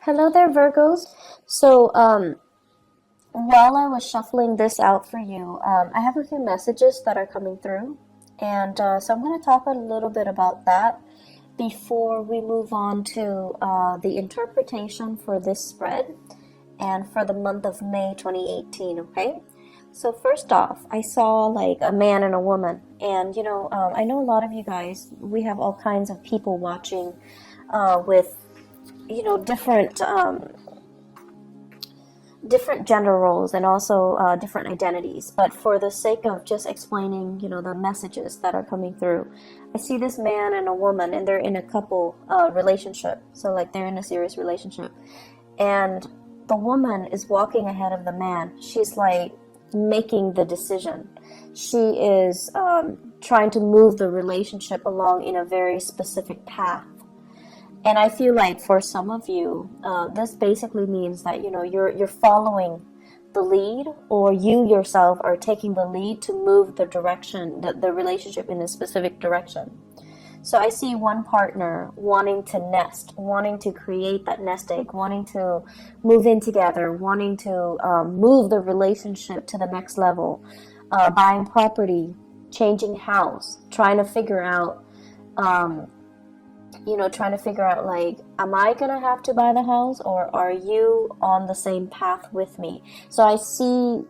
Hello there, Virgos. So, while I was shuffling this out for you, I have a few messages that are coming through, and so I'm going to talk a little bit about that before we move on to the interpretation for this spread and for the month of May 2018, okay? So first off, I saw like a man and a woman, and I know a lot of you guys, we have all kinds of people watching with different gender roles and also different identities. But for the sake of just explaining, the messages that are coming through, I see this man and a woman, and they're in a couple relationship. So like they're in a serious relationship, and the woman is walking ahead of the man. She's like making the decision. She is trying to move the relationship along in a very specific path. And I feel like for some of you, this basically means that you're following the lead, or you yourself are taking the lead to move the direction, the relationship in a specific direction. So I see one partner wanting to nest, wanting to create that nest egg, wanting to move in together, wanting to move the relationship to the next level, buying property, changing house, trying to figure out. Like, am I gonna have to buy the house, or are you on the same path with me? So I see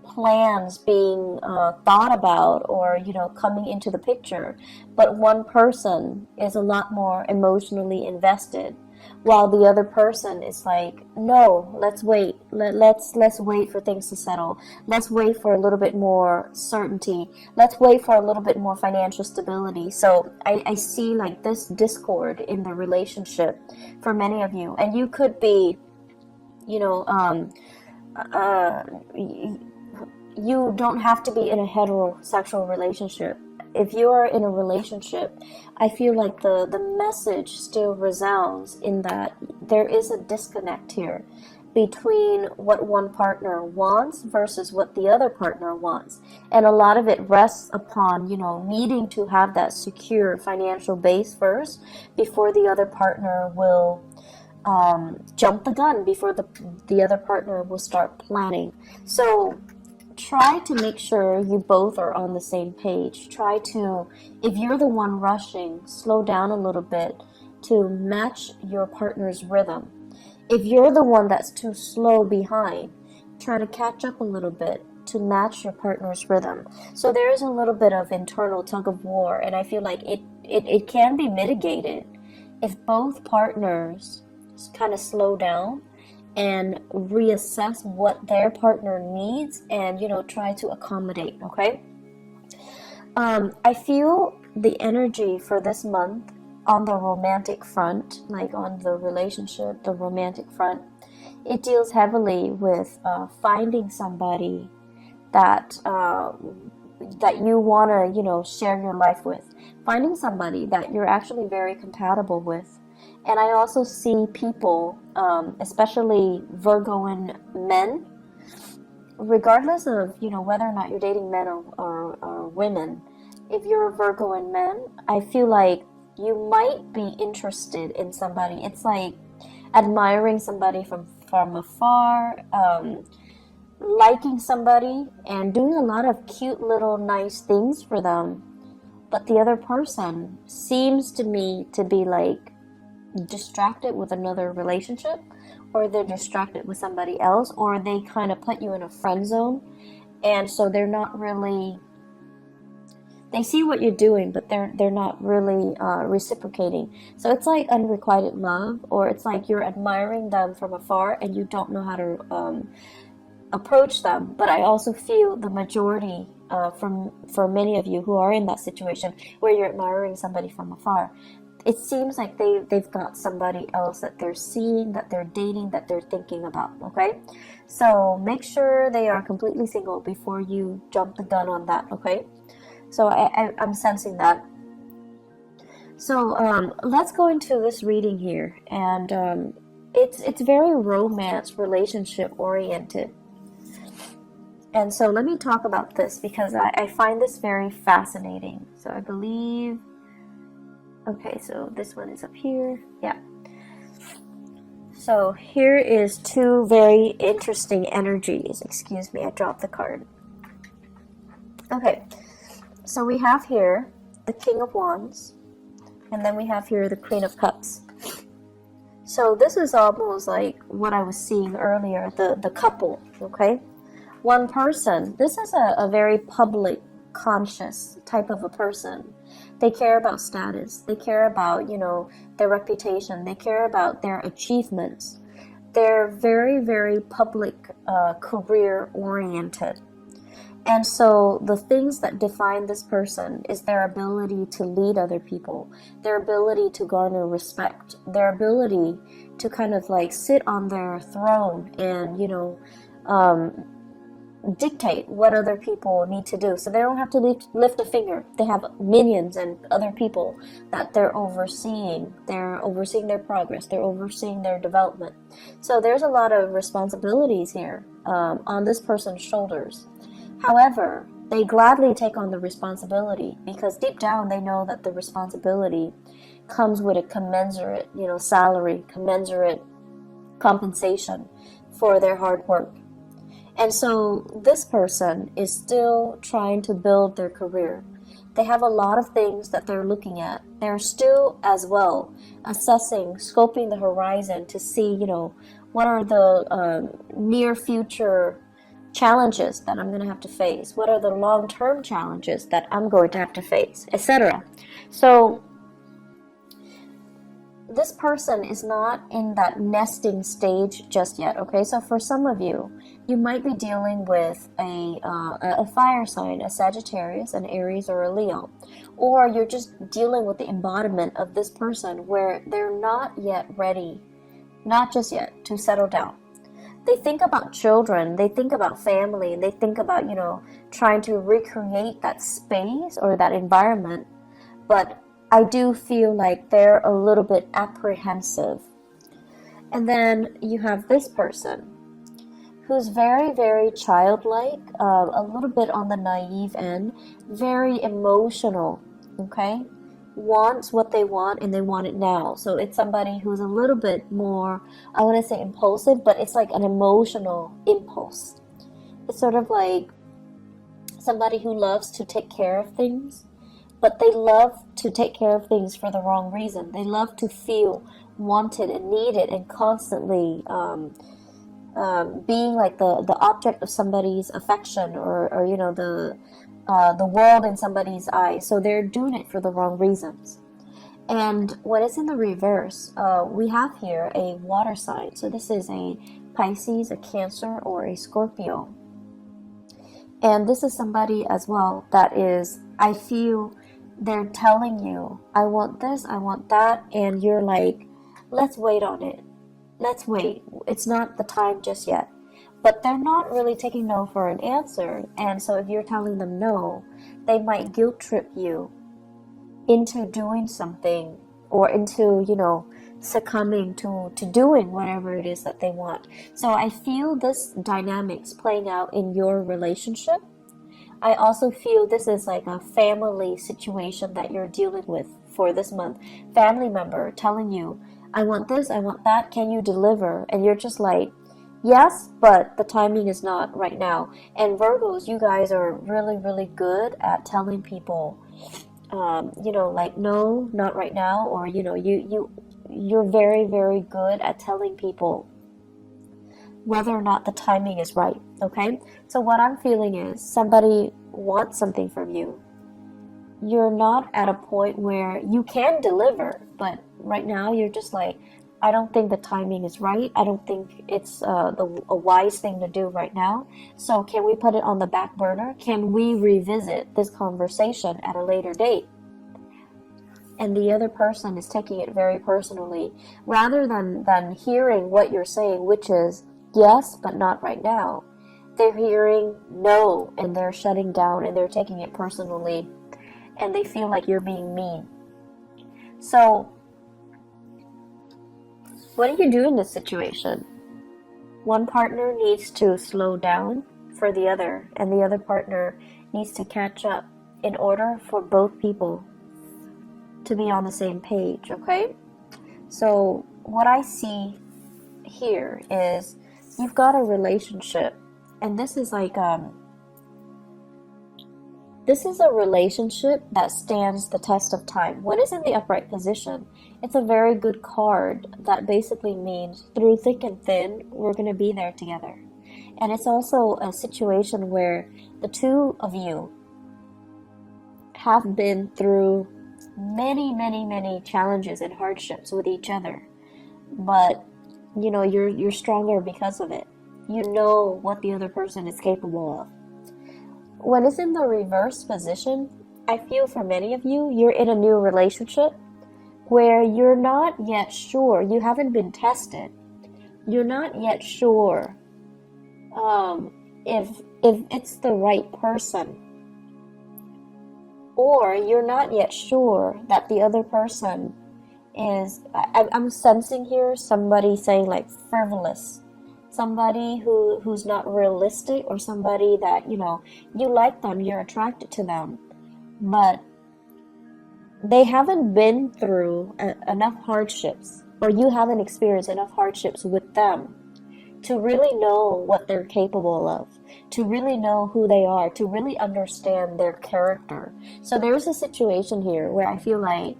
plans being thought about, or coming into the picture, but one person is a lot more emotionally invested, while the other person is like, no, let's wait. Let's wait for things to settle. Let's wait for a little bit more certainty. Let's wait for a little bit more financial stability. So I see like this discord in the relationship for many of you, and you could be, uh, you don't have to be in a heterosexual relationship. If you are in a relationship, I feel like the message still resounds in that there is a disconnect here between what one partner wants versus what the other partner wants. And a lot of it rests upon, needing to have that secure financial base first before the other partner will jump the gun, before the other partner will start planning. So try to make sure you both are on the same page. Try to, if you're the one rushing, slow down a little bit to match your partner's rhythm. If you're the one that's too slow behind, try to catch up a little bit to match your partner's rhythm. So there is a little bit of internal tug of war, and I feel like it can be mitigated if both partners kind of slow down and reassess what their partner needs, and try to accommodate. Okay, I feel the energy for this month on the romantic front, like on the relationship, the romantic front, it deals heavily with finding somebody that that you want to share your life with, finding somebody that you're actually very compatible with. And I also see people, especially Virgoan men, regardless of whether or not you're dating men or women. If you're a Virgoan man, I feel like you might be interested in somebody. It's like admiring somebody from afar, liking somebody and doing a lot of cute little nice things for them. But the other person seems to me to be like distracted with another relationship, or they're distracted with somebody else, or they kind of put you in a friend zone, and so they're not really, they see what you're doing, but they're not really reciprocating. So it's like unrequited love, or it's like you're admiring them from afar and you don't know how to approach them. But I also feel the majority, for many of you who are in that situation where you're admiring somebody from afar, it seems like they've got somebody else that they're seeing, that they're dating, that they're thinking about. Okay, so make sure they are completely single before you jump the gun on that. Okay, so I'm sensing that. So let's go into this reading here, and it's very romance relationship oriented. And so let me talk about this because I find this very fascinating. So I believe, okay, so this one is up here. Yeah. So here is two very interesting energies. Excuse me, I dropped the card. Okay, so we have here the King of Wands, and then we have here the Queen of Cups. So this is almost like what I was seeing earlier, the couple, okay? One person. This is a very public, conscious type of a person. They care about status. They care about, their reputation. They care about their achievements. They're very, very public, career oriented. And so the things that define this person is their ability to lead other people, their ability to garner respect, their ability to kind of like sit on their throne and, dictate what other people need to do. So they don't have to lift a finger. They have minions and other people that they're overseeing. They're overseeing their progress. They're overseeing their development. So there's a lot of responsibilities here on this person's shoulders. However, they gladly take on the responsibility because deep down they know that the responsibility comes with a commensurate, salary, commensurate compensation for their hard work. And so this person is still trying to build their career. They have a lot of things that they're looking at. They're still as well assessing, scoping the horizon to see, what are the near future challenges that I'm going to have to face? What are the long-term challenges that I'm going to have to face, etc. So this person is not in that nesting stage just yet, okay? So for some of you, you might be dealing with a fire sign, a Sagittarius, an Aries, or a Leo. Or you're just dealing with the embodiment of this person where they're not yet ready, not just yet, to settle down. They think about children, they think about family, and they think about, trying to recreate that space or that environment. But I do feel like they're a little bit apprehensive. And then you have this person who's very, very childlike, a little bit on the naive end, very emotional, okay? Wants what they want and they want it now. So it's somebody who's a little bit more, I want to say impulsive, but it's like an emotional impulse. It's sort of like somebody who loves to take care of things, but they love to take care of things for the wrong reason. They love to feel wanted and needed and constantly being like the object of somebody's affection or the world in somebody's eyes. So they're doing it for the wrong reasons. And when it's in the reverse, we have here a water sign. So this is a Pisces, a Cancer, or a Scorpio. And this is somebody as well that is, I feel they're telling you, I want this, I want that, and you're like, let's wait on it. Let's wait. It's not the time just yet. But they're not really taking no for an answer. And so if you're telling them no, they might guilt trip you into doing something or into, succumbing to doing whatever it is that they want. So I feel this dynamics playing out in your relationship. I also feel this is like a family situation that you're dealing with for this month. Family member telling you, I want this, I want that, can you deliver? And you're just like, yes, but the timing is not right now. And Virgos, you guys are really, really good at telling people, like, no, not right now. Or, you're very, very good at telling people whether or not the timing is right, okay? So what I'm feeling is somebody wants something from you. You're not at a point where you can deliver, but right now you're just like, I don't think the timing is right. I don't think it's a wise thing to do right now. So can we put it on the back burner? Can we revisit this conversation at a later date? And the other person is taking it very personally. Rather than hearing what you're saying, which is, yes, but not right now, they're hearing no, and they're shutting down, and they're taking it personally, and they feel like you're being mean. So what do you do in this situation? One partner needs to slow down for the other, and the other partner needs to catch up in order for both people to be on the same page, okay? So what I see here is you've got a relationship, and this is like this is a relationship that stands the test of time. When it's in the upright position, it's a very good card that basically means through thick and thin, we're going to be there together. And it's also a situation where the two of you have been through many challenges and hardships with each other. But, you know, you're stronger because of it. You know what the other person is capable of. When it's in the reverse position, I feel for many of you, you're in a new relationship where you're not yet sure, you haven't been tested. You're not yet sure if it's the right person. Or you're not yet sure that the other person is, I'm sensing here somebody saying like frivolous. Somebody who's not realistic, or somebody that, you know, you like them, you're attracted to them, but they haven't been through enough hardships, or you haven't experienced enough hardships with them to really know what they're capable of, to really know who they are, to really understand their character. So there's a situation here where I feel like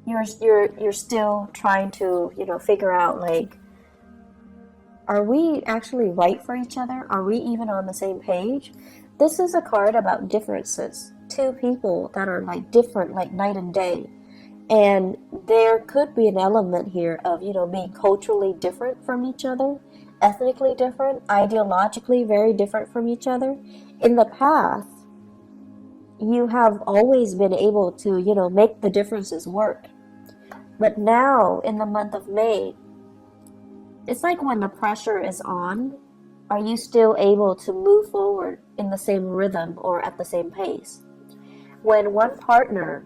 you're still trying to, you know, figure out like, are we actually right for each other? Are we even on the same page? This is a card about differences. Two people that are like different, like night and day. And there could be an element here of, you know, being culturally different from each other, ethnically different, ideologically very different from each other. In the past, you have always been able to, you know, make the differences work. But now, in the month of May, it's like when the pressure is on, are you still able to move forward in the same rhythm or at the same pace? When one partner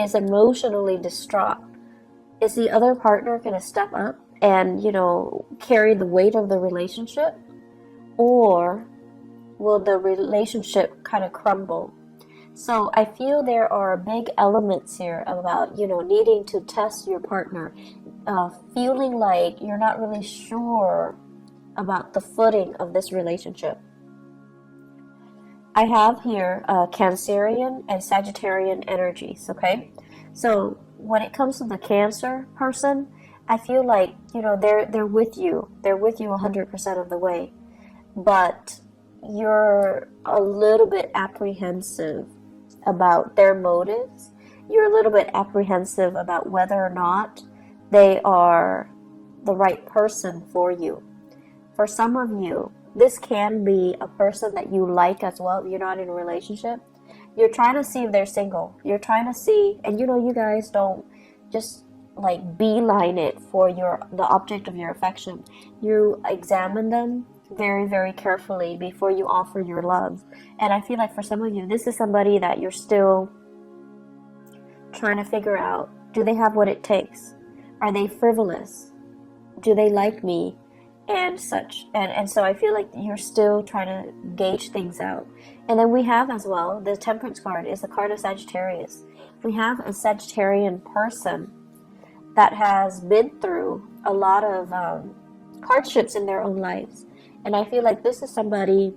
is emotionally distraught, is the other partner going to step up and, you know, carry the weight of the relationship? Or will the relationship kind of crumble? So I feel there are big elements here about, you know, needing to test your partner, feeling like you're not really sure about the footing of this relationship. I have here Cancerian and Sagittarian energies, okay? So when it comes to the Cancer person, I feel like, you know, they're with you. They're with you 100% of the way. But you're a little bit apprehensive about their motives. You're a little bit apprehensive about whether or not they are the right person for you. For some of you, this can be a person that you like as well. You're not in a relationship. You're trying to see if they're single. You're trying to see, and you know, you guys don't just like beeline it for the object of your affection. You examine them very carefully before you offer your love. And I feel like for some of you, this is somebody that you're still trying to figure out, do they have what it takes? Are they frivolous? Do they like me? And such. And so I feel like you're still trying to gauge things out. And then we have as well, the Temperance card is the card of Sagittarius. We have a Sagittarian person that has been through a lot of hardships in their own lives. And I feel like this is somebody,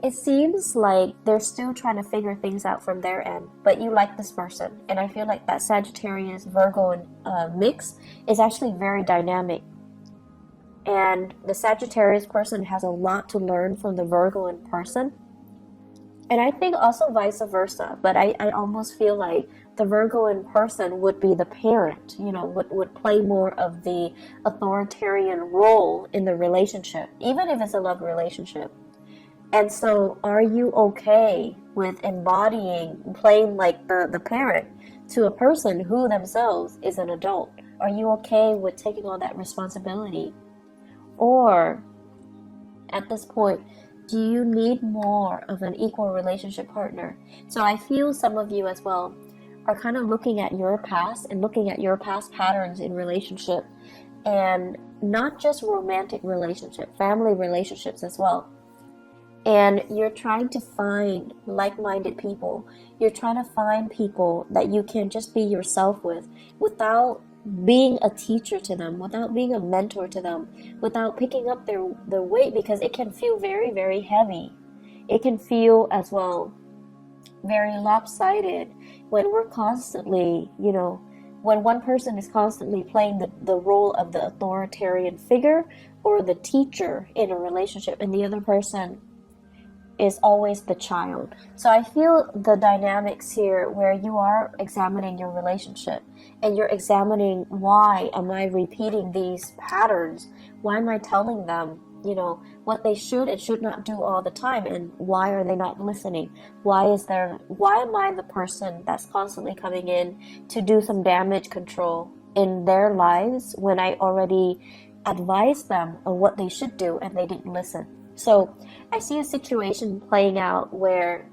it seems like they're still trying to figure things out from their end, but you like this person. And I feel like that Sagittarius Virgo mix is actually very dynamic. And the Sagittarius person has a lot to learn from the Virgoan person. And I think also vice versa, but I almost feel like the Virgoan person would be the parent, you know, would play more of the authoritarian role in the relationship, even if it's a love relationship. And so are you okay with playing like the parent to a person who themselves is an adult? Are you okay with taking on that responsibility? Or at this point, do you need more of an equal relationship partner? So I feel some of you as well are kind of looking at your past and looking at your past patterns in relationship, and not just romantic relationship, family relationships as well. And you're trying to find like-minded people. You're trying to find people that you can just be yourself with without being a teacher to them, without being a mentor to them, without picking up their weight, because it can feel very, very heavy. It can feel as well very lopsided when we're constantly, when one person is constantly playing the role of the authoritarian figure or the teacher in a relationship, and the other person is always the child. So I feel the dynamics here where you are examining your relationship and you're examining, why am I repeating these patterns? Why am I telling them, what they should and should not do all the time, and why are they not listening? Why am I the person that's constantly coming in to do some damage control in their lives when I already advised them on what they should do and they didn't listen? So I see a situation playing out where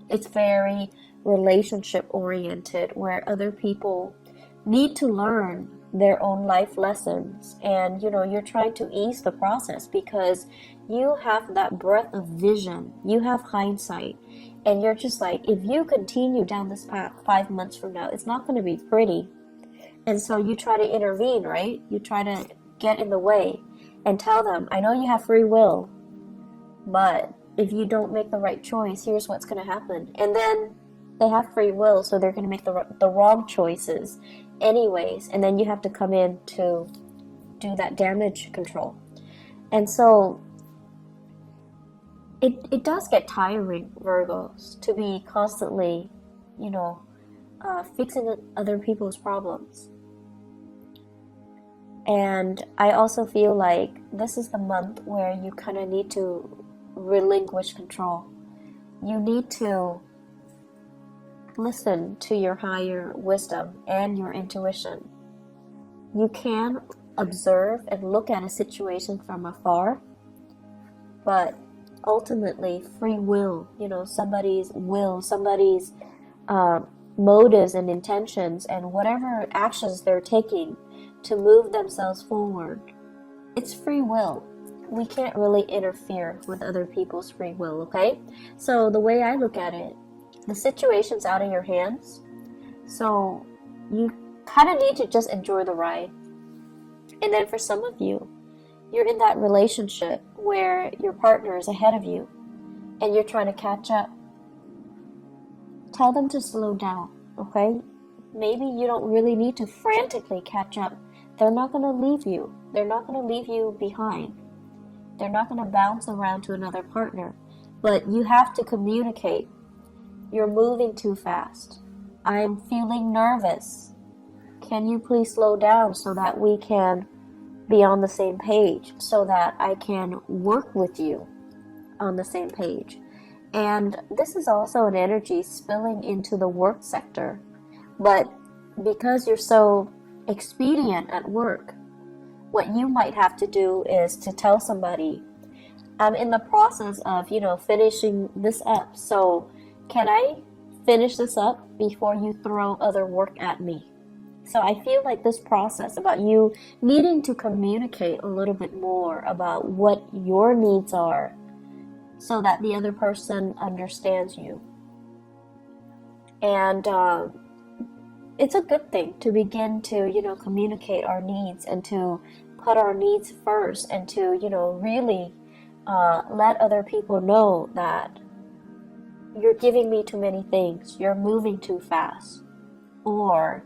it's very relationship oriented, where other people need to learn their own life lessons, and you're trying to ease the process because you have that breadth of vision, you have hindsight, and you're just like, if you continue down this path 5 months from now, it's not going to be pretty. And so you try to intervene, right? You try to get in the way and tell them, I know you have free will, but if you don't make the right choice, here's what's going to happen. And then they have free will, so they're going to make the wrong choices anyways, and then you have to come in to do that damage control. And so it does get tiring, Virgos, to be constantly, fixing other people's problems. And I also feel like this is the month where you kind of need to relinquish control. You need to listen to your higher wisdom and your intuition. You can observe and look at a situation from afar, but ultimately free will, somebody's motives and intentions and whatever actions they're taking to move themselves forward, it's free will. We can't really interfere with other people's free will, okay? So the way I look at it, the situation's out of your hands, so you kind of need to just enjoy the ride. And then for some of you, you're in that relationship where your partner is ahead of you and you're trying to catch up. Tell them to slow down, okay? Maybe you don't really need to frantically catch up. They're not going to leave you. They're not going to leave you behind. They're not going to bounce around to another partner. But you have to communicate. You're moving too fast. I'm feeling nervous. Can you please slow down so that we can be on the same page, so that I can work with you on the same page? And this is also an energy spilling into the work sector. But because you're so expedient at work, what you might have to do is to tell somebody, I'm in the process of, finishing this up. So can I finish this up before you throw other work at me? So I feel like this process about you needing to communicate a little bit more about what your needs are so that the other person understands you. And it's a good thing to begin to, communicate our needs and to put our needs first and to, really let other people know that you're giving me too many things, you're moving too fast, or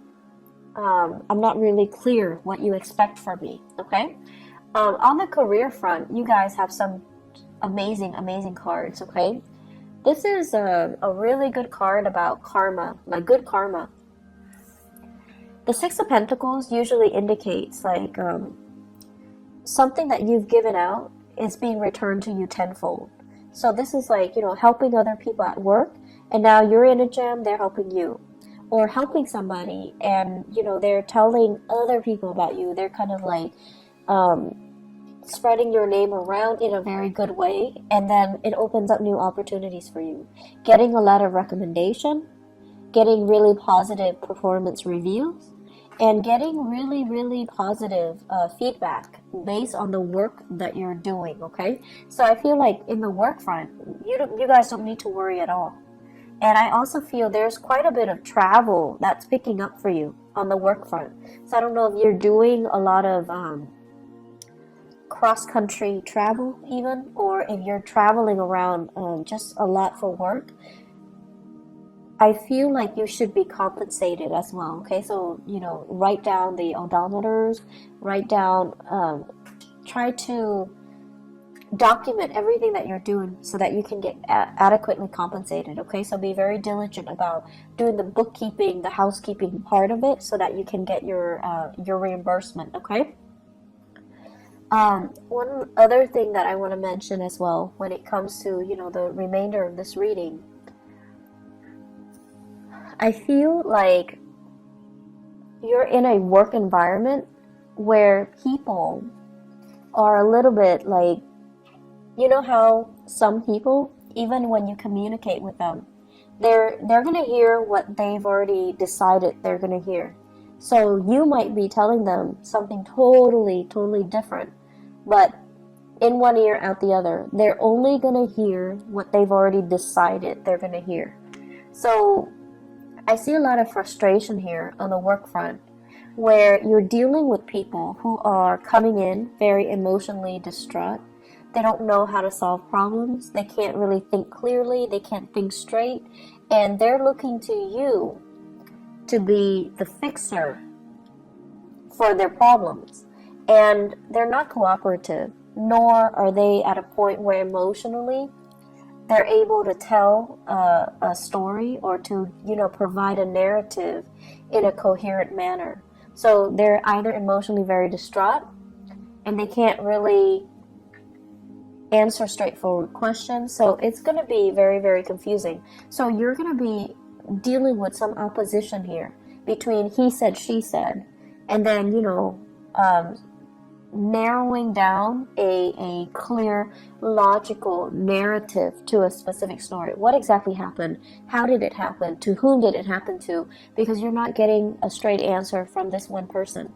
I'm not really clear what you expect from me, okay? On the career front, you guys have some amazing cards, okay? This is a really good card about karma, like good karma. The Six of Pentacles usually indicates like something that you've given out is being returned to you tenfold. So this is like, helping other people at work, and now you're in a jam, they're helping you. Or helping somebody and, they're telling other people about you. They're kind of like spreading your name around in a very good way, and then it opens up new opportunities for you. Getting a lot of recommendation, getting really positive performance reviews, and getting really positive feedback based on the work that you're doing, okay? So I feel like in the work front, you guys don't need to worry at all. And I also feel there's quite a bit of travel that's picking up for you on the work front. So I don't know if you're doing a lot of cross-country travel even, or if you're traveling around just a lot for work. I feel like you should be compensated as well. Okay, so write down the odometers, write down, try to document everything that you're doing so that you can get adequately compensated. Okay, so be very diligent about doing the bookkeeping, the housekeeping part of it, so that you can get your reimbursement. Okay. One other thing that I want to mention as well when it comes to the remainder of this reading, I feel like you're in a work environment where people are a little bit like, how some people, even when you communicate with them, they're going to hear what they've already decided they're going to hear. So you might be telling them something totally different, but in one ear, out the other. They're only going to hear what they've already decided they're going to hear. So I see a lot of frustration here on the work front, where you're dealing with people who are coming in very emotionally distraught. They don't know how to solve problems. They can't really think clearly. They can't think straight. And they're looking to you to be the fixer for their problems. And they're not cooperative, nor are they at a point where emotionally they're able to tell a story or to, provide a narrative in a coherent manner. So they're either emotionally very distraught and they can't really answer straightforward questions. So it's going to be very confusing. So you're going to be dealing with some opposition here between he said, she said, and then, narrowing down a clear, logical narrative to a specific story. What exactly happened? How did it happen? To whom did it happen to? Because you're not getting a straight answer from this one person.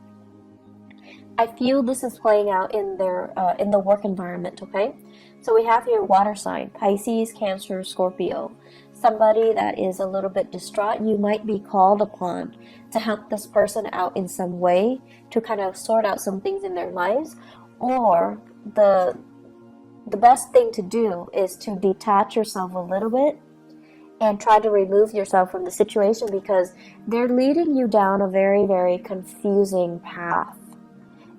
I feel this is playing out in the work environment, okay? So we have your water sign, Pisces, Cancer, Scorpio. Somebody that is a little bit distraught, you might be called upon to help this person out in some way to kind of sort out some things in their lives. Or the best thing to do is to detach yourself a little bit and try to remove yourself from the situation, because they're leading you down a very confusing path.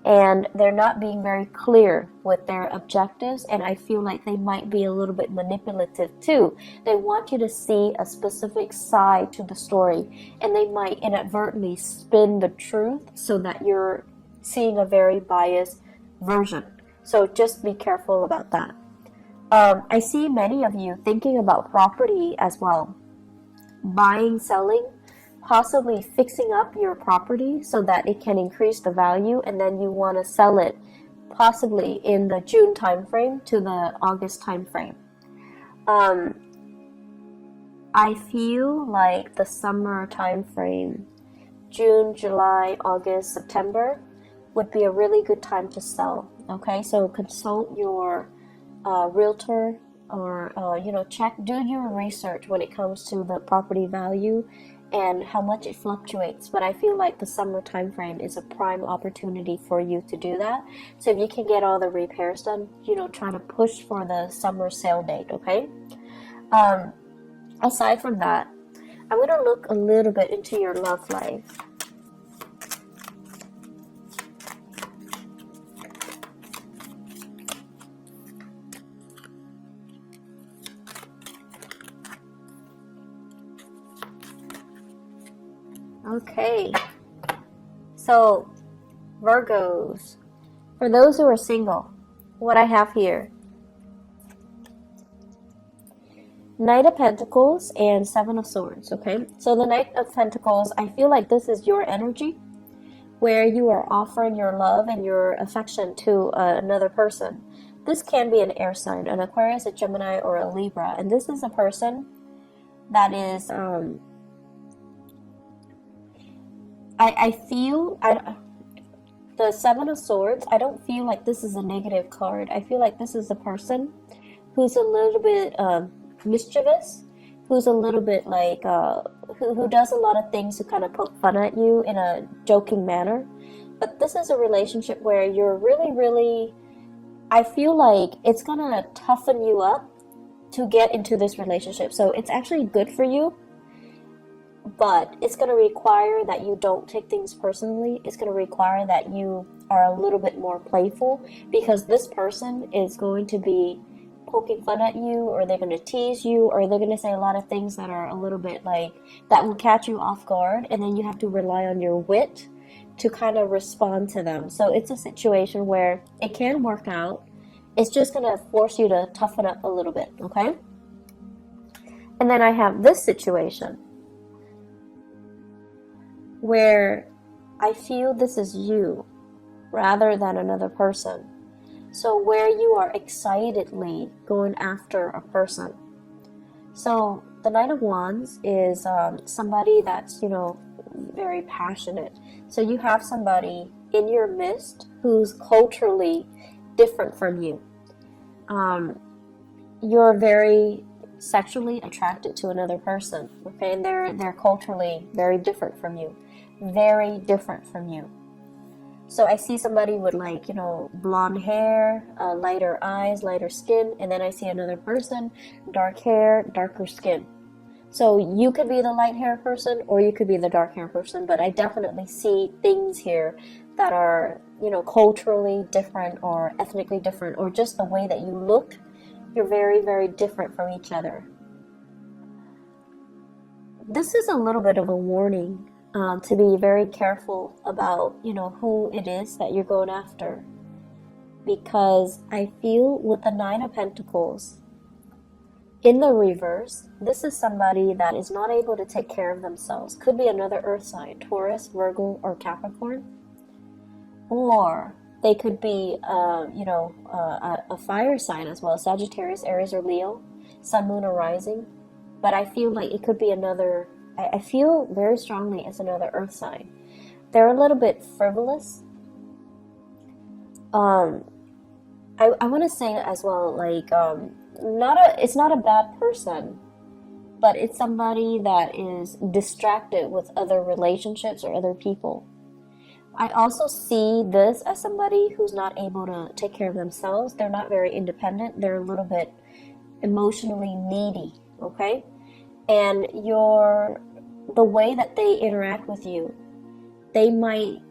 And they're not being very clear with their objectives, and I feel like they might be a little bit manipulative too. They want you to see a specific side to the story, and they might inadvertently spin the truth so that you're seeing a very biased version. So just be careful about that. I see many of you thinking about property as well. Buying, selling, possibly fixing up your property so that it can increase the value, and then you want to sell it possibly in the June timeframe to the August timeframe. I feel like the summer timeframe, June, July, August, September, would be a really good time to sell. Okay, so consult your realtor, or do your research when it comes to the property value and how much it fluctuates. But I feel like the summer time frame is a prime opportunity for you to do that. So if you can get all the repairs done, try to push for the summer sale date, okay? Aside from that, I'm going to look a little bit into your love life. Okay, so Virgos, for those who are single, what I have here, Knight of Pentacles and Seven of Swords, okay? So the Knight of Pentacles, I feel like this is your energy, where you are offering your love and your affection to another person. This can be an air sign, an Aquarius, a Gemini, or a Libra, and this is a person that is... I feel the Seven of Swords, I don't feel like this is a negative card. I feel like this is a person who's a little bit mischievous. who's a little bit like, who does a lot of things to kind of poke fun at you in a joking manner. But this is a relationship where you're really, really, I feel like it's gonna toughen you up to get into this relationship. So it's actually good for you, but it's going to require that you don't take things personally. It's going to require that you are a little bit more playful, because this person is going to be poking fun at you, or they're going to tease you, or they're going to say a lot of things that are a little bit like, that will catch you off guard, and then you have to rely on your wit to kind of respond to them. So it's a situation where it can work out. It's just going to force you to toughen up a little bit, okay? And then I have this situation where I feel this is you rather than another person. So where you are excitedly going after a person. So the Knight of Wands is somebody that's, very passionate. So you have somebody in your midst who's culturally different from you. You're very sexually attracted to another person, okay, and they're culturally very different from you, very different from you. So I see somebody with blonde hair, lighter eyes, lighter skin, and then I see another person, dark hair, darker skin. So you could be the light hair person, or you could be the dark hair person, but I definitely see things here that are, culturally different or ethnically different, or just the way that you look, you're very, very different from each other. This is a little bit of a warning to be very careful about, who it is that you're going after. Because I feel with the Nine of Pentacles, in the reverse, this is somebody that is not able to take care of themselves. Could be another earth sign, Taurus, Virgo, or Capricorn. Or they could be, a fire sign as well, Sagittarius, Aries, or Leo, Sun, Moon, or Rising. But I feel like it could be another, I feel very strongly it's another earth sign. They're a little bit frivolous. I want to say as well, it's not a bad person, but it's somebody that is distracted with other relationships or other people. I also see this as somebody who's not able to take care of themselves. They're not very independent. They're a little bit emotionally needy, okay? And the way that they interact with you, they might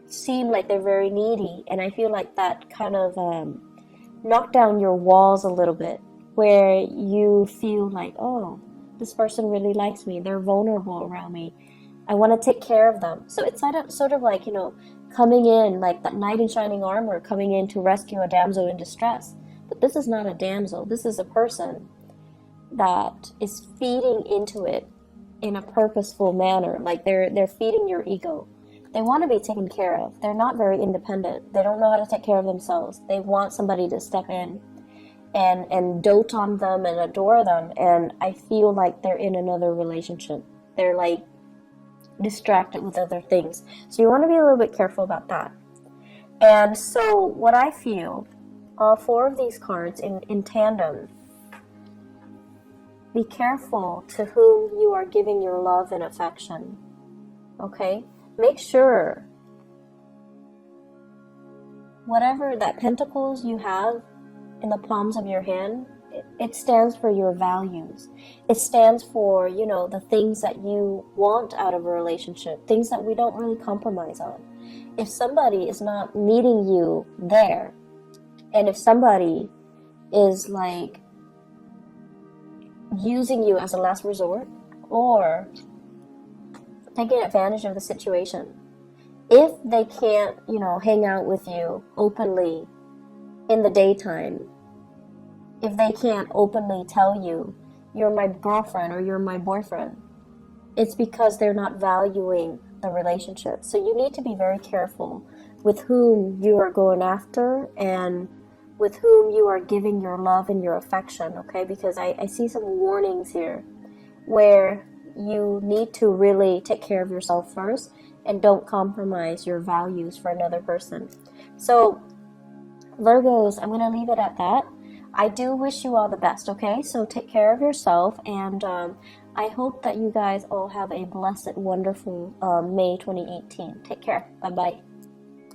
seem like they're very needy, and I feel like that kind of knocked down your walls a little bit, where you feel like, oh, this person really likes me. They're vulnerable around me. I want to take care of them. So it's sort of like, coming in, like that knight in shining armor coming in to rescue a damsel in distress. But this is not a damsel. This is a person that is feeding into it in a purposeful manner. Like they're feeding your ego. They want to be taken care of. They're not very independent. They don't know how to take care of themselves. They want somebody to step in and dote on them and adore them. And I feel like they're in another relationship. They're like distracted with other things. So you want to be a little bit careful about that. And so what I feel, all four of these cards in tandem, be careful to whom you are giving your love and affection. Okay? Make sure whatever that pentacles you have in the palms of your hand, it stands for your values. It stands for, the things that you want out of a relationship, things that we don't really compromise on. If somebody is not meeting you there, and if somebody is like using you as a last resort, or taking advantage of the situation, if they can't, hang out with you openly in the daytime, if they can't openly tell you, you're my girlfriend or you're my boyfriend, it's because they're not valuing the relationship. So you need to be very careful with whom you are going after and with whom you are giving your love and your affection, okay? Because I see some warnings here where you need to really take care of yourself first and don't compromise your values for another person. So Virgos, I'm going to leave it at that. I do wish you all the best, okay? So take care of yourself, and I hope that you guys all have a blessed, wonderful May 2018. Take care. Bye-bye.